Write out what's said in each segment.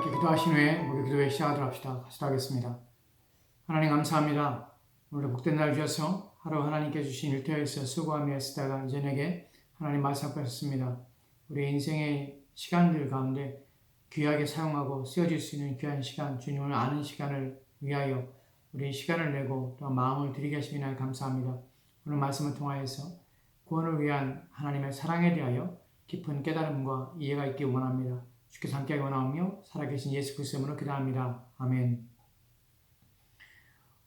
함께 기도하신 후에 우리 기도의 시작하도록 합시다. 같이 하겠습니다. 하나님 감사합니다. 오늘도 복된 날 주셔서 하루 하나님께 주신 일터에서 수고하며 쓰다가 저녁에 하나님 말씀 하셨습니다. 우리 인생의 시간들 가운데 귀하게 사용하고 쓰여질 수 있는 귀한 시간, 주님을 아는 시간을 위하여 우리 시간을 내고 또 마음을 드리게 하시니 감사합니다. 오늘 말씀을 통하여서 구원을 위한 하나님의 사랑에 대하여 깊은 깨달음과 이해가 있기 원합니다. 주께서 함께 원하오며 살아계신 예수 그리스도의 이름으로 기도합니다. 아멘.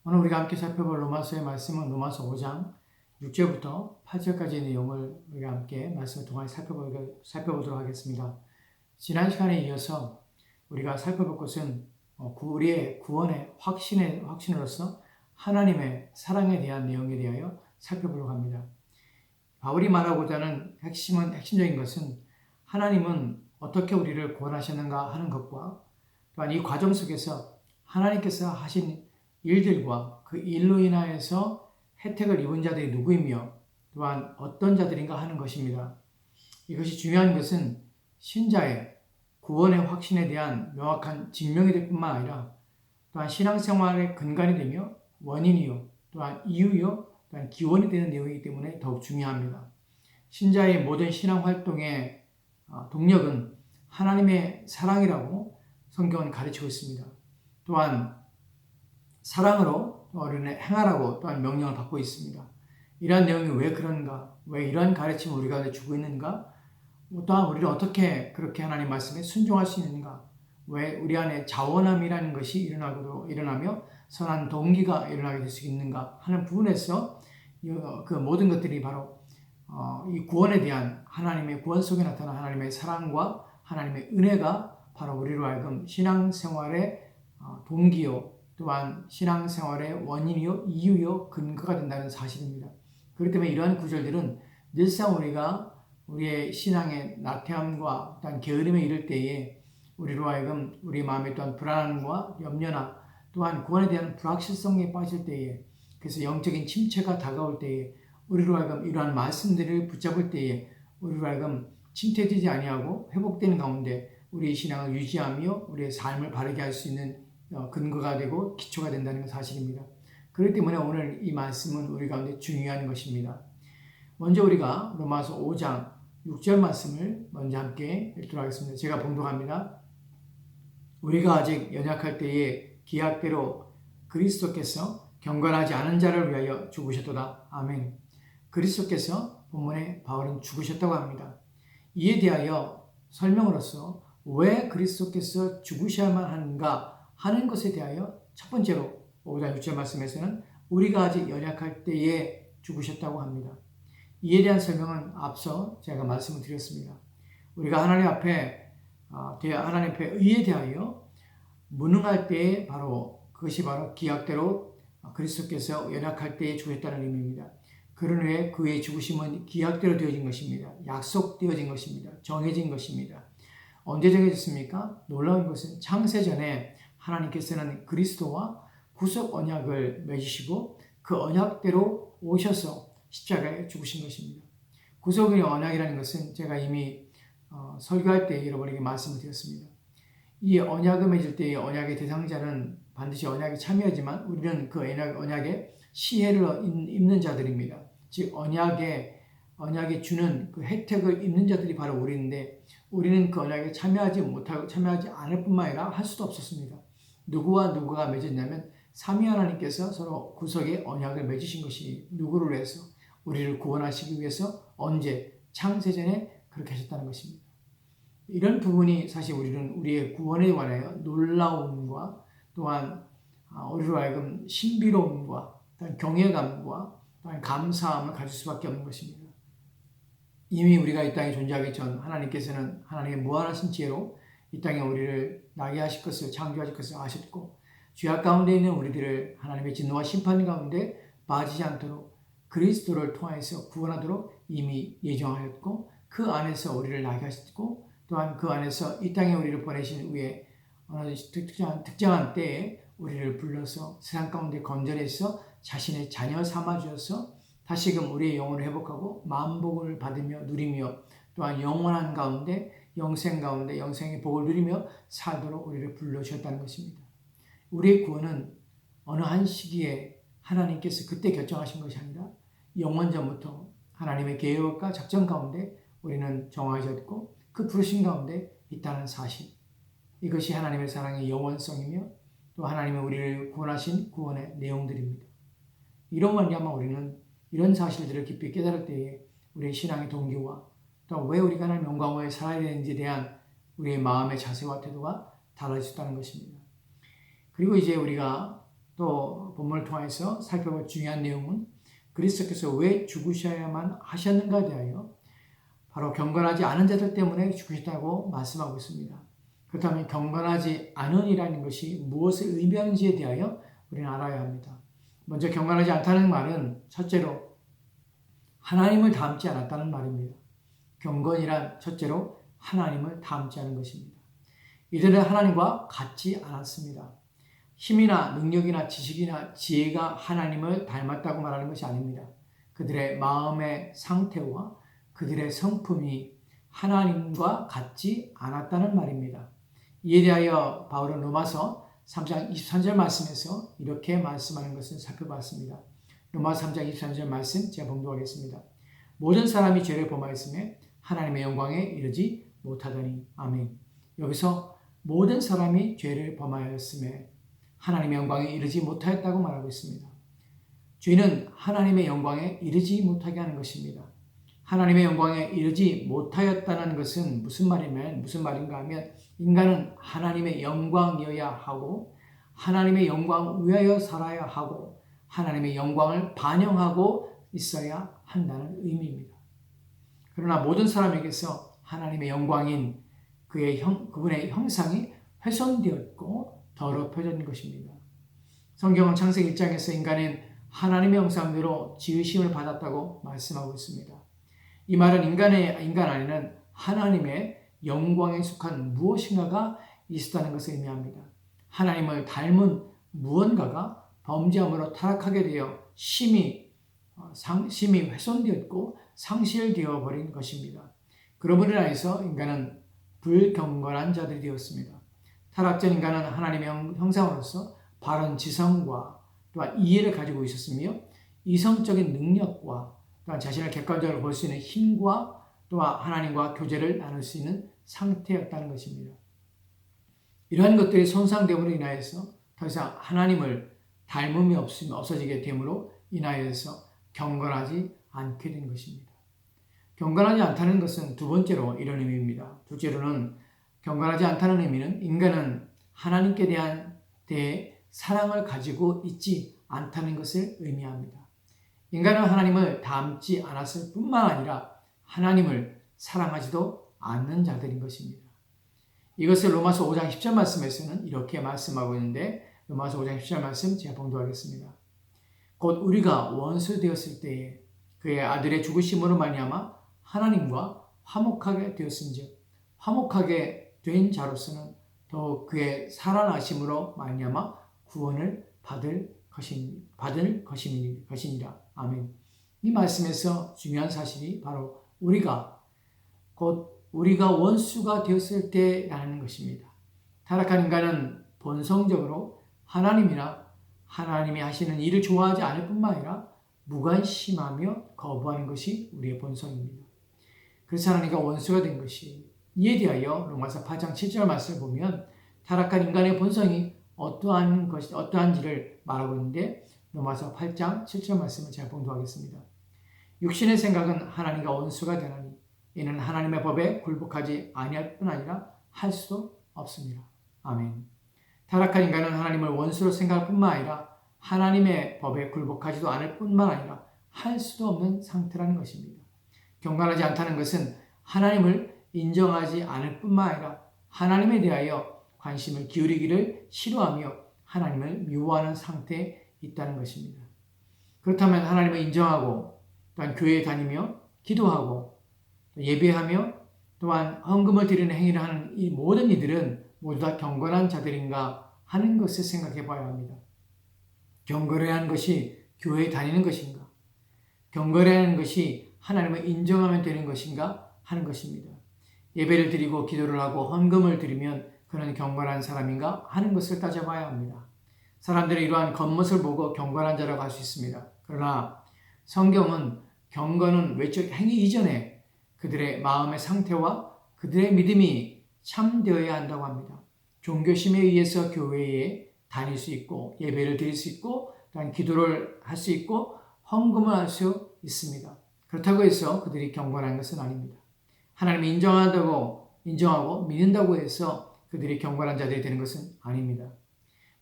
오늘 우리가 함께 살펴볼 로마서의 말씀은 로마서 5장 6절부터 8절까지의 내용을 우리가 함께 말씀을 통해 살펴보도록 하겠습니다. 지난 시간에 이어서 우리가 살펴볼 것은 우리의 구원의 확신으로서 하나님의 사랑에 대한 내용에 대하여 살펴보려고 합니다. 바울이 말하고자 하는 핵심적인 것은 하나님은 어떻게 우리를 구원하셨는가 하는 것과 또한 이 과정 속에서 하나님께서 하신 일들과 그 일로 인하여서 혜택을 입은 자들이 누구이며 또한 어떤 자들인가 하는 것입니다. 이것이 중요한 것은 신자의 구원의 확신에 대한 명확한 증명이 될 뿐만 아니라 또한 신앙생활의 근간이 되며 원인이요 또한 이유요 또한 기원이 되는 내용이기 때문에 더욱 중요합니다. 신자의 모든 신앙활동의 동력은 하나님의 사랑이라고 성경은 가르치고 있습니다. 또한 사랑으로 우리는 행하라고 또한 명령을 받고 있습니다. 이러한 내용이 왜 그런가? 왜 이러한 가르침을 우리가 주고 있는가? 또한 우리를 어떻게 그렇게 하나님 말씀에 순종할 수 있는가? 왜 우리 안에 자원함이라는 것이 일어나며 선한 동기가 일어나게 될 수 있는가 하는 부분에서 그 모든 것들이 바로 이 구원에 대한 하나님의 구원 속에 나타난 하나님의 사랑과 하나님의 은혜가 바로 우리로 하여금 신앙생활의 동기요 또한 신앙생활의 원인이요 이유요 근거가 된다는 사실입니다. 그렇기 때문에 이러한 구절들은 늘상 우리가 우리의 신앙의 나태함과 또한 게으름에 이를 때에 우리로 하여금 우리 마음에 또한 불안함과 염려나 또한 구원에 대한 불확실성에 빠질 때에 그래서 영적인 침체가 다가올 때에 우리로 하여금 이러한 말씀들을 붙잡을 때에 우리로 하여금 침체되지 아니하고 회복되는 가운데 우리의 신앙을 유지하며 우리의 삶을 바르게 할 수 있는 근거가 되고 기초가 된다는 사실입니다. 그렇기 때문에 오늘 이 말씀은 우리 가운데 중요한 것입니다. 먼저 우리가 로마서 5장 6절 말씀을 먼저 함께 읽도록 하겠습니다. 제가 봉독합니다. 우리가 아직 연약할 때에 기약대로 그리스도께서 경건하지 않은 자를 위하여 죽으셨도다. 아멘. 그리스도께서 본문에 바울은 죽으셨다고 합니다. 이에 대하여 설명으로서 왜 그리스도께서 죽으셔야만 하는가 하는 것에 대하여 첫 번째로 5장 6절 말씀에서는 우리가 아직 연약할 때에 죽으셨다고 합니다. 이에 대한 설명은 앞서 제가 말씀을 드렸습니다. 우리가 하나님 앞에 의에 대하여 무능할 때에 그것이 바로 기약대로 그리스도께서 연약할 때에 죽으셨다는 의미입니다. 그런 후에 그의 죽으심은 기약대로 되어진 것입니다. 약속되어진 것입니다. 정해진 것입니다. 언제 정해졌습니까? 놀라운 것은 창세전에 하나님께서는 그리스도와 구속 언약을 맺으시고 그 언약대로 오셔서 십자가에 죽으신 것입니다. 구속의 언약이라는 것은 제가 이미 설교할 때 여러분에게 말씀을 드렸습니다. 이 언약을 맺을 때의 언약의 대상자는 반드시 언약에 참여하지만 우리는 그 언약에 시혜를 입는 자들입니다. 즉 언약에 주는 그 혜택을 입는 자들이 바로 우리인데 우리는 그 언약에 참여하지 않을 뿐만 아니라 할 수도 없었습니다. 누구와 누구가 맺었냐면 삼위 하나님께서 서로 구속의 언약을 맺으신 것이 누구를 위해서 우리를 구원하시기 위해서 언제 창세전에 그렇게 하셨다는 것입니다. 이런 부분이 사실 우리는 우리의 구원에 관하여 놀라움과 또한 우리로 하여금 신비로움과 또한 경외감과 또한 감사함을 가질 수밖에 없는 것입니다. 이미 우리가 이 땅에 존재하기 전 하나님께서는 하나님의 무한하신 지혜로 이 땅에 우리를 나게 하실 것을 창조하실 것을 아셨고 죄악 가운데 있는 우리들을 하나님의 진노와 심판 가운데 빠지지 않도록 그리스도를 통해서 구원하도록 이미 예정하였고 그 안에서 우리를 나게 하셨고 또한 그 안에서 이 땅에 우리를 보내신 후에 어느 특정한 때에 우리를 불러서 세상 가운데 건져내서 자신의 자녀 삼아주어서 다시금 우리의 영혼을 회복하고 만복을 받으며 누리며 또한 영원한 가운데 영생 가운데 영생의 복을 누리며 살도록 우리를 불러주셨다는 것입니다. 우리의 구원은 어느 한 시기에 하나님께서 그때 결정하신 것이 아니라 영원전부터 하나님의 계획과 작전 가운데 우리는 정하여졌고 그 부르심 가운데 있다는 사실, 이것이 하나님의 사랑의 영원성이며 또 하나님의 우리를 구원하신 구원의 내용들입니다. 이런 말미암아 우리는 이런 사실들을 깊이 깨달을 때에 우리의 신앙의 동기와 또 왜 우리가 하나님 영광을 살아야 되는지에 대한 우리의 마음의 자세와 태도가 달라졌다는 것입니다. 그리고 이제 우리가 또 본문을 통해서 살펴볼 중요한 내용은 그리스도께서 왜 죽으셔야만 하셨는가에 대하여 바로 경건하지 않은 자들 때문에 죽으셨다고 말씀하고 있습니다. 그렇다면 경건하지 않은이라는 것이 무엇을 의미하는지에 대하여 우리는 알아야 합니다. 먼저 경건하지 않다는 말은 첫째로 하나님을 닮지 않았다는 말입니다. 경건이란 첫째로 하나님을 닮지 않은 것입니다. 이들은 하나님과 같지 않았습니다. 힘이나 능력이나 지식이나 지혜가 하나님을 닮았다고 말하는 것이 아닙니다. 그들의 마음의 상태와 그들의 성품이 하나님과 같지 않았다는 말입니다. 이에 대하여 바울은 로마서 3장 23절 말씀에서 이렇게 말씀하는 것을 살펴봤습니다. 로마서 3장 23절 말씀 제가 봉독하겠습니다. 모든 사람이 죄를 범하였으며 하나님의 영광에 이르지 못하더니. 아멘. 여기서 모든 사람이 죄를 범하였으며 하나님의 영광에 이르지 못하였다고 말하고 있습니다. 죄는 하나님의 영광에 이르지 못하게 하는 것입니다. 하나님의 영광에 이르지 못하였다는 것은 무슨 말인가 하면 인간은 하나님의 영광이어야 하고 하나님의 영광 위하여 살아야 하고 하나님의 영광을 반영하고 있어야 한다는 의미입니다. 그러나 모든 사람에게서 하나님의 영광인 그분의 형상이 훼손되었고 더럽혀진 것입니다. 성경은 창세기 1장에서 인간은 하나님의 형상대로 지으심을 받았다고 말씀하고 있습니다. 이 말은 인간 안에는 하나님의 영광에 속한 무엇인가가 있었다는 것을 의미합니다. 하나님을 닮은 무언가가 범죄함으로 타락하게 되어 심히 훼손되었고 상실되어 버린 것입니다. 그러므로 인해서 인간은 불경건한 자들이 되었습니다. 타락전 인간은 하나님의 형상으로서 바른 지성과 또한 이해를 가지고 있었으며 이성적인 능력과 또한 자신을 객관적으로 볼 수 있는 힘과 또한 하나님과 교제를 나눌 수 있는 상태였다는 것입니다. 이러한 것들이 손상됨으로 인하여서 더 이상 하나님을 닮음이 없어지게 됨으로 인하여서 경건하지 않게 된 것입니다. 경건하지 않다는 것은 두 번째로 이런 의미입니다. 둘째로는 경건하지 않다는 의미는 인간은 하나님께 대한 사랑을 가지고 있지 않다는 것을 의미합니다. 인간은 하나님을 닮지 않았을 뿐만 아니라 하나님을 사랑하지도 않는 자들인 것입니다. 이것을 로마서 5장 10절 말씀에서는 이렇게 말씀하고 있는데 로마서 5장 10절 말씀 제가 봉독하겠습니다. 곧 우리가 원수 되었을 때에 그의 아들의 죽으심으로 말미암아 하나님과 화목하게 되었은즉 화목하게 된 자로서는 더욱 그의 살아나심으로 말미암아 구원을 받을 것이니라. 아멘. 이 말씀에서 중요한 사실이 바로 우리가 원수가 되었을 때라는 것입니다. 타락한 인간은 본성적으로 하나님이 하시는 일을 좋아하지 않을 뿐만 아니라 무관심하며 거부하는 것이 우리의 본성입니다. 그래서 하나님과 원수가 된 것이 이에 대하여 로마서 8장 7절 말씀을 보면 타락한 인간의 본성이 어떠한지를 말하고 있는데 로마서 8장 7절 말씀을 제가 봉독하겠습니다. 육신의 생각은 하나님과 원수가 되나니 이는 하나님의 법에 굴복하지 아니할 뿐 아니라 할 수도 없습니다. 아멘. 타락한 인간은 하나님을 원수로 생각할 뿐만 아니라 하나님의 법에 굴복하지도 않을 뿐만 아니라 할 수도 없는 상태라는 것입니다. 경건하지 않다는 것은 하나님을 인정하지 않을 뿐만 아니라 하나님에 대하여 관심을 기울이기를 싫어하며 하나님을 미워하는 상태에 있다는 것입니다. 그렇다면 하나님을 인정하고 또한 교회에 다니며 기도하고 예배하며 또한 헌금을 드리는 행위를 하는 이 모든 이들은 모두 다 경건한 자들인가 하는 것을 생각해 봐야 합니다. 경건해야 하는 것이 교회에 다니는 것인가? 경건해야 하는 것이 하나님을 인정하면 되는 것인가 하는 것입니다. 예배를 드리고 기도를 하고 헌금을 드리면 그는 경건한 사람인가 하는 것을 따져봐야 합니다. 사람들은 이러한 겉모습을 보고 경건한 자라고 할 수 있습니다. 그러나 성경은 경건은 외적 행위 이전에 그들의 마음의 상태와 그들의 믿음이 참되어야 한다고 합니다. 종교심에 의해서 교회에 다닐 수 있고 예배를 드릴 수 있고 또한 기도를 할 수 있고 헌금을 할 수 있습니다. 그렇다고 해서 그들이 경건한 것은 아닙니다. 하나님이 인정하고 믿는다고 해서 그들이 경건한 자들이 되는 것은 아닙니다.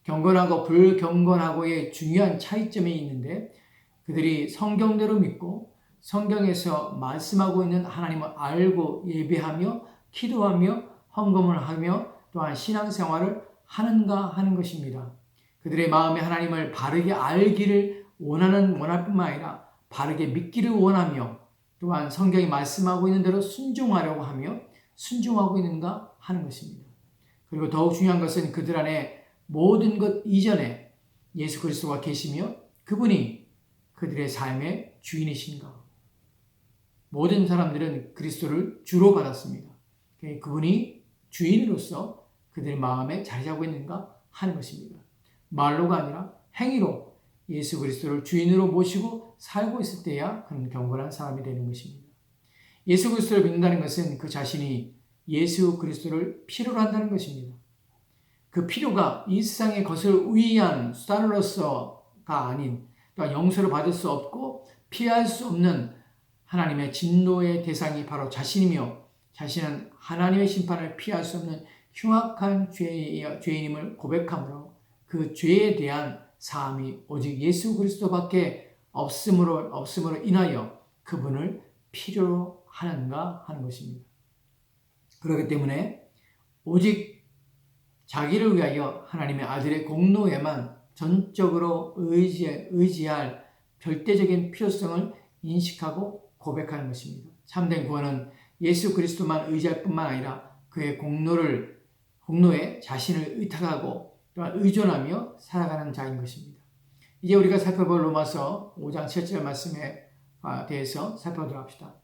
경건하고 불경건하고의 중요한 차이점이 있는데 그들이 성경대로 믿고 성경에서 말씀하고 있는 하나님을 알고 예배하며 기도하며 헌금을 하며 또한 신앙생활을 하는가 하는 것입니다. 그들의 마음에 하나님을 바르게 알기를 원할 뿐만 아니라 바르게 믿기를 원하며 또한 성경이 말씀하고 있는 대로 순종하려고 하며 순종하고 있는가 하는 것입니다. 그리고 더욱 중요한 것은 그들 안에 모든 것 이전에 예수 그리스도가 계시며 그분이 그들의 삶의 주인이신가. 모든 사람들은 그리스도를 주로 받았습니다. 그분이 주인으로서 그들의 마음에 자리 잡고 있는가 하는 것입니다. 말로가 아니라 행위로 예수 그리스도를 주인으로 모시고 살고 있을 때야 그는 경건한 사람이 되는 것입니다. 예수 그리스도를 믿는다는 것은 그 자신이 예수 그리스도를 필요로 한다는 것입니다. 그 필요가 이 세상의 것을 위한 수단으로서가 아닌 또한 용서를 받을 수 없고 피할 수 없는 하나님의 진노의 대상이 바로 자신이며 자신은 하나님의 심판을 피할 수 없는 흉악한 죄인임을 고백함으로 그 죄에 대한 사함이 오직 예수 그리스도밖에 없음으로 인하여 그분을 필요로 하는가 하는 것입니다. 그렇기 때문에 오직 자기를 위하여 하나님의 아들의 공로에만 전적으로 의지할 절대적인 필요성을 인식하고 고백하는 것입니다. 참된 구원은 예수 그리스도만 의지할 뿐만 아니라 그의 공로에 자신을 의탁하고 또한 의존하며 살아가는 자인 것입니다. 이제 우리가 살펴볼 로마서 5장 7절 말씀에 대해서 살펴보도록 합시다.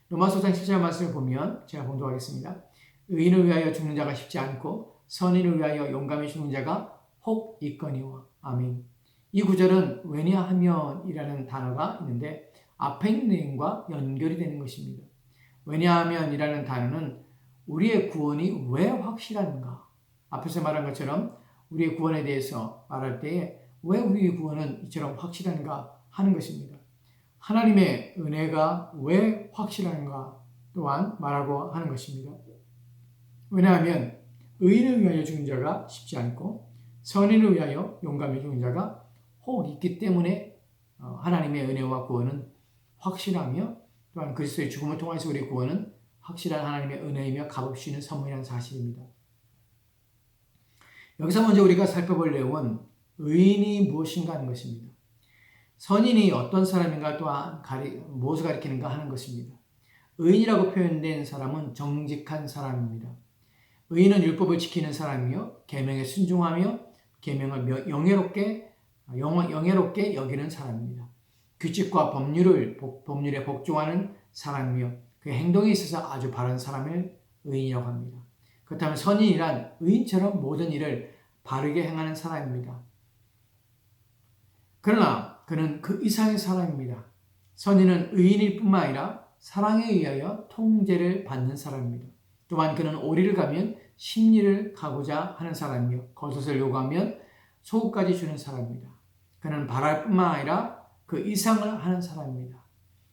로마서 5장 7절 말씀을 보면 제가 봉독하겠습니다. 의인을 위하여 죽는 자가 쉽지 않고 선인을 위하여 용감히 죽는 자가 혹 있거니와. 아멘. 이 구절은 왜냐하면이라는 단어가 있는데 앞에 있는 내용과 연결이 되는 것입니다. 왜냐하면이라는 단어는 우리의 구원이 왜 확실한가? 앞에서 말한 것처럼 우리의 구원에 대해서 말할 때에 왜 우리의 구원은 이처럼 확실한가 하는 것입니다. 하나님의 은혜가 왜 확실한가 또한 말하고 하는 것입니다. 왜냐하면 의인을 위하여 죽는 자가 쉽지 않고 선인을 위하여 용감히 죽는 자가 혹 있기 때문에 하나님의 은혜와 구원은 확실하며 또한 그리스도의 죽음을 통해서 우리의 구원은 확실한 하나님의 은혜이며 값없이 있는 선물이라는 사실입니다. 여기서 먼저 우리가 살펴볼 내용은 의인이 무엇인가 하는 것입니다. 선인이 어떤 사람인가 또한 무엇을 가리키는가 하는 것입니다. 의인이라고 표현된 사람은 정직한 사람입니다. 의인은 율법을 지키는 사람이며 계명에 순종하며 계명을 영예롭게 여기는 사람입니다. 규칙과 법률에 복종하는 사람이며 그 행동에 있어서 아주 바른 사람을 의인이라고 합니다. 그렇다면 선인이란 의인처럼 모든 일을 바르게 행하는 사람입니다. 그러나 그는 그 이상의 사람입니다. 선인은 의인일 뿐만 아니라 사랑에 의하여 통제를 받는 사람입니다. 또한 그는 오리를 가면 십리를 가고자 하는 사람이며 겉옷을 요구하면 속옷까지 주는 사람입니다. 그는 바랄 뿐만 아니라 그 이상을 하는 사람입니다.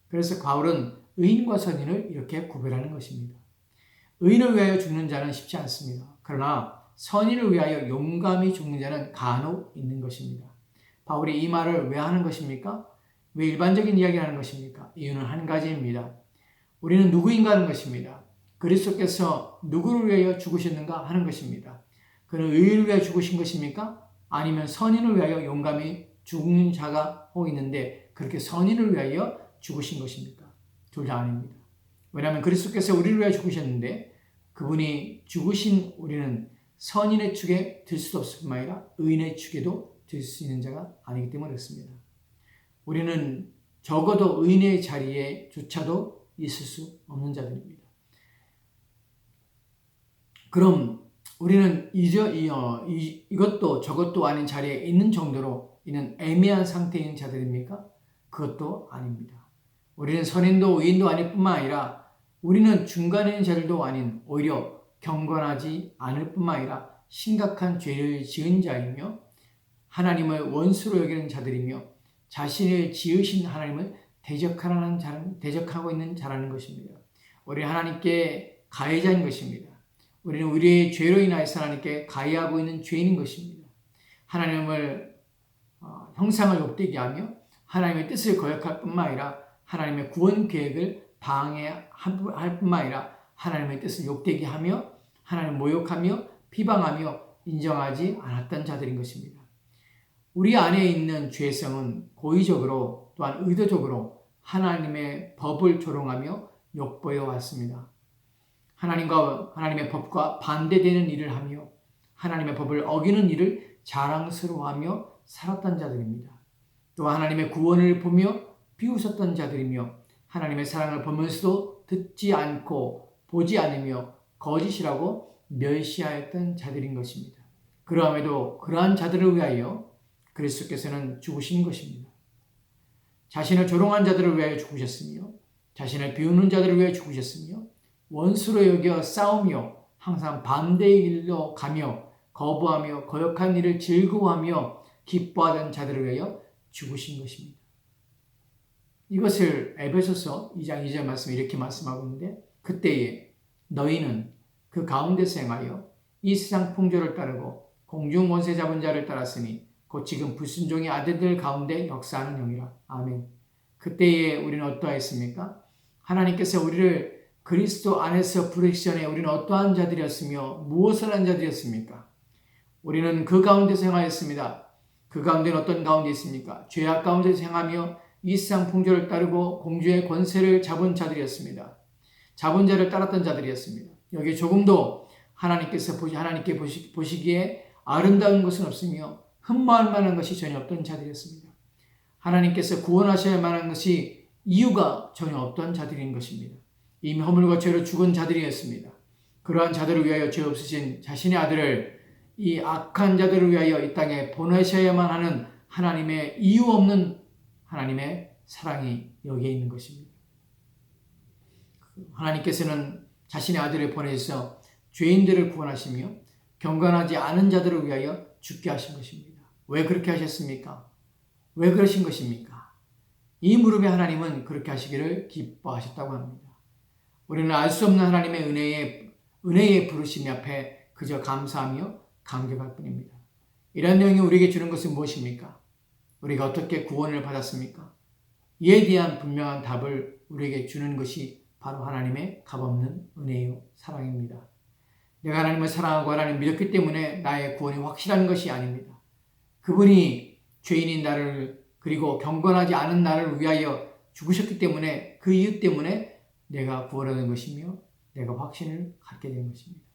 그래서 바울은 의인과 선인을 이렇게 구별하는 것입니다. 의인을 위하여 죽는 자는 쉽지 않습니다. 그러나 선인을 위하여 용감히 죽는 자는 간혹 있는 것입니다. 바울이 이 말을 왜 하는 것입니까? 왜 일반적인 이야기를 하는 것입니까? 이유는 한 가지입니다. 우리는 누구인가 하는 것입니다. 그리스도께서 누구를 위하여 죽으셨는가 하는 것입니다. 그는 의인을 위하여 죽으신 것입니까? 아니면 선인을 위하여 용감히 죽는 자가 혹 있는데 그렇게 선인을 위하여 죽으신 것입니까? 둘 다 아닙니다. 왜냐하면 그리스도께서 우리를 위하여 죽으셨는데 그분이 죽으신 우리는 선인의 축에 들 수도 없을 뿐만 아니라 의인의 축에도 들 수 있는 자가 아니기 때문에 그렇습니다. 우리는 적어도 의인의 자리에 조차도 있을 수 없는 자들입니다. 그럼 우리는 이것도 저것도 아닌 자리에 있는 정도로 이는 애매한 상태에 있는 자들입니까? 그것도 아닙니다. 우리는 선인도 의인도 아닐 뿐만 아니라 우리는 중간에 있는 자들도 아닌 오히려 경건하지 않을 뿐만 아니라 심각한 죄를 지은 자이며 하나님을 원수로 여기는 자들이며 자신을 지으신 하나님을 대적하고 있는 자라는 것입니다. 우리는 하나님께 가해자인 것입니다. 우리는 우리의 죄로 인하여서 하나님께 가해하고 있는 죄인인 것입니다. 하나님을 형상을 욕되게 하며 하나님의 뜻을 거역할 뿐만 아니라 하나님의 구원 계획을 방해할 뿐만 아니라 하나님의 뜻을 욕되게 하며 하나님을 모욕하며 비방하며 인정하지 않았던 자들인 것입니다. 우리 안에 있는 죄성은 고의적으로 또한 의도적으로 하나님의 법을 조롱하며 욕보여 왔습니다. 하나님의 법과 반대되는 일을 하며 하나님의 법을 어기는 일을 자랑스러워하며 살았던 자들입니다. 또 하나님의 구원을 보며 비웃었던 자들이며 하나님의 사랑을 보면서도 듣지 않고 보지 않으며 거짓이라고 멸시하였던 자들인 것입니다. 그러함에도 그러한 자들을 위하여 그리스도께서는 죽으신 것입니다. 자신을 조롱한 자들을 위하여 죽으셨으며 자신을 비웃는 자들을 위하여 죽으셨으며 원수로 여겨 싸우며 항상 반대의 길로 가며 거부하며 거역한 일을 즐거워하며 기뻐하던 자들을 위하여 죽으신 것입니다. 이것을 에베소서 2장 2절 말씀에 이렇게 말씀하고 있는데 그때에 너희는 그 가운데서 행하여 이 세상 풍조를 따르고 공중 권세 잡은 자를 따랐으니 곧 지금 불순종의 아들들 가운데 역사하는 영이라. 아멘. 그때에 우리는 어떠하였습니까? 하나님께서 우리를 그리스도 안에서 부르시기 전에 우리는 어떠한 자들이었으며 무엇을 한 자들이었습니까? 우리는 그 가운데서 행하였습니다. 그 가운데는 어떤 가운데 있습니까? 죄악 가운데서 행하며 이 세상 풍조를 따르고 공주의 권세를 잡은 자들이었습니다. 잡은 자를 따랐던 자들이었습니다. 여기 조금도 하나님께 보시기에 아름다운 것은 없으며 흠모할 만한 것이 전혀 없던 자들이었습니다. 하나님께서 구원하셔야 만한 것이 이유가 전혀 없던 자들인 것입니다. 이미 허물과 죄로 죽은 자들이었습니다. 그러한 자들을 위하여 죄 없으신 자신의 아들을 이 악한 자들을 위하여 이 땅에 보내셔야만 하는 하나님의 이유 없는 하나님의 사랑이 여기에 있는 것입니다. 하나님께서는 자신의 아들을 보내셔서 죄인들을 구원하시며 경건하지 않은 자들을 위하여 죽게 하신 것입니다. 왜 그렇게 하셨습니까? 왜 그러신 것입니까? 이 무릎에 하나님은 그렇게 하시기를 기뻐하셨다고 합니다. 우리는 알 수 없는 하나님의 은혜의 부르심 앞에 그저 감사하며 감격할 뿐입니다. 이런 내용이 우리에게 주는 것은 무엇입니까? 우리가 어떻게 구원을 받았습니까? 이에 대한 분명한 답을 우리에게 주는 것이 바로 하나님의 값없는 은혜요 사랑입니다. 내가 하나님을 사랑하고 하나님을 믿었기 때문에 나의 구원이 확실한 것이 아닙니다. 그분이 죄인인 나를 그리고 경건하지 않은 나를 위하여 죽으셨기 때문에 그 이유 때문에 내가 구원하는 것이며 내가 확신을 갖게 된 것입니다.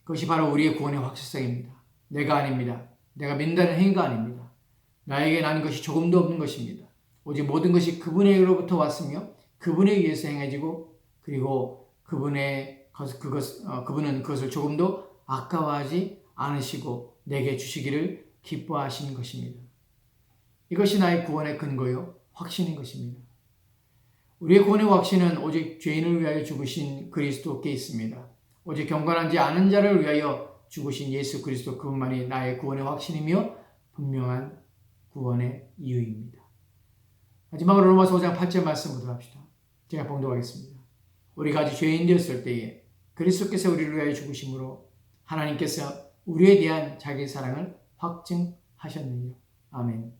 그것이 바로 우리의 구원의 확실성입니다. 내가 아닙니다. 내가 믿는다는 행위가 아닙니다. 나에게 난 것이 조금도 없는 것입니다. 오직 모든 것이 그분에게로부터 왔으며 그분에 의해서 행해지고 그리고 그분은 그것을 조금도 아까워하지 않으시고 내게 주시기를 기뻐하시는 것입니다. 이것이 나의 구원의 근거요 확신인 것입니다. 우리의 구원의 확신은 오직 죄인을 위하여 죽으신 그리스도께 있습니다. 오직 경건하지 않은 자를 위하여 죽으신 예수 그리스도 그분만이 나의 구원의 확신이며 분명한 구원의 이유입니다. 마지막으로 로마서 5장 8절 말씀 보도록 합시다. 제가 봉독하겠습니다. 우리가 아직 죄인 되었을 때에 그리스도께서 우리를 위하여 죽으심으로 하나님께서 우리에 대한 자기의 사랑을 확증하셨느니라. 아멘.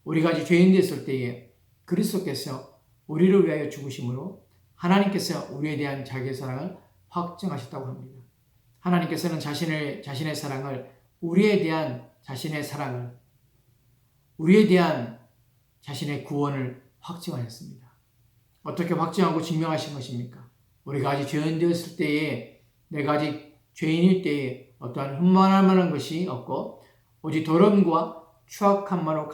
우리가 아직 죄인 되었을 때에 그리스도께서 우리를 위하여 죽으심으로 하나님께서 우리에 대한 자기의 사랑을 확증하셨다고 합니다. 하나님께서는 자신의 사랑을 우리에 대한 자신의 구원을 확증하셨습니다. 어떻게 확증하고 증명하신 것입니까? 우리가 아직 죄인 되었을 때에 내가 아직 죄인일 때에 어떠한 흠모할 만한 것이 없고 오직 더러움과 추악함으로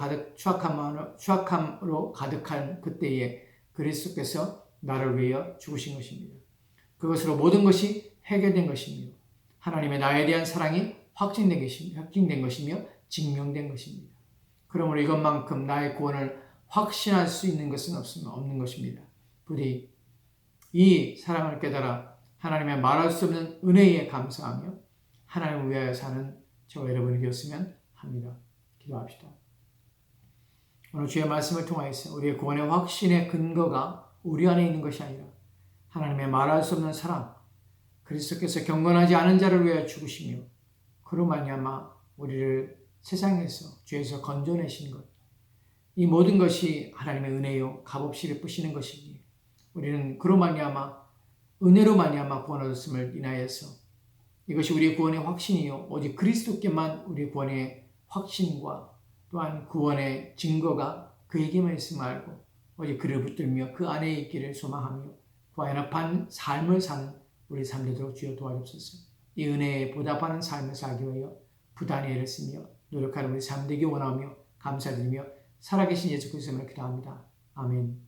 가득한 그때에 그리스도께서 나를 위하여 죽으신 것입니다. 그것으로 모든 것이 해결된 것입니다. 하나님의 나에 대한 사랑이 확증된 것이며 증명된 것입니다. 그러므로 이것만큼 나의 구원을 확신할 수 있는 것은 없는 것입니다. 부디 이 사랑을 깨달아 하나님의 말할 수 없는 은혜에 감사하며 하나님을 위하여 사는 저와 여러분이 되었으면 합니다. 기도합시다. 오늘 주의 말씀을 통하여서 우리의 구원의 확신의 근거가 우리 안에 있는 것이 아니라 하나님의 말할 수 없는 사랑, 그리스도께서 경건하지 않은 자를 위하여 죽으시며 그로 말미암아 우리를 세상에서 죄에서 건져내신 것, 이 모든 것이 하나님의 은혜요 값없이 베푸시는 것이기에 우리는 그로 말미암아 은혜로 말미암아 구원 얻었음을 인하여서 이것이 우리의 구원의 확신이요 오직 그리스도께만 우리의 구원의 확신과 또한 구원의 증거가 그에게만 있음을 알고 오직 그를 붙들며 그 안에 있기를 소망하며 그와 연합한 삶을 사는 우리 삶 되도록 주여 도와주옵소서. 이 은혜에 보답하는 삶을 살기 위하여 부단히 애를 쓰며 노력하는 우리 삶 되기 원하며 감사드리며 살아계신 예수 그리스도로 기도합니다. 아멘.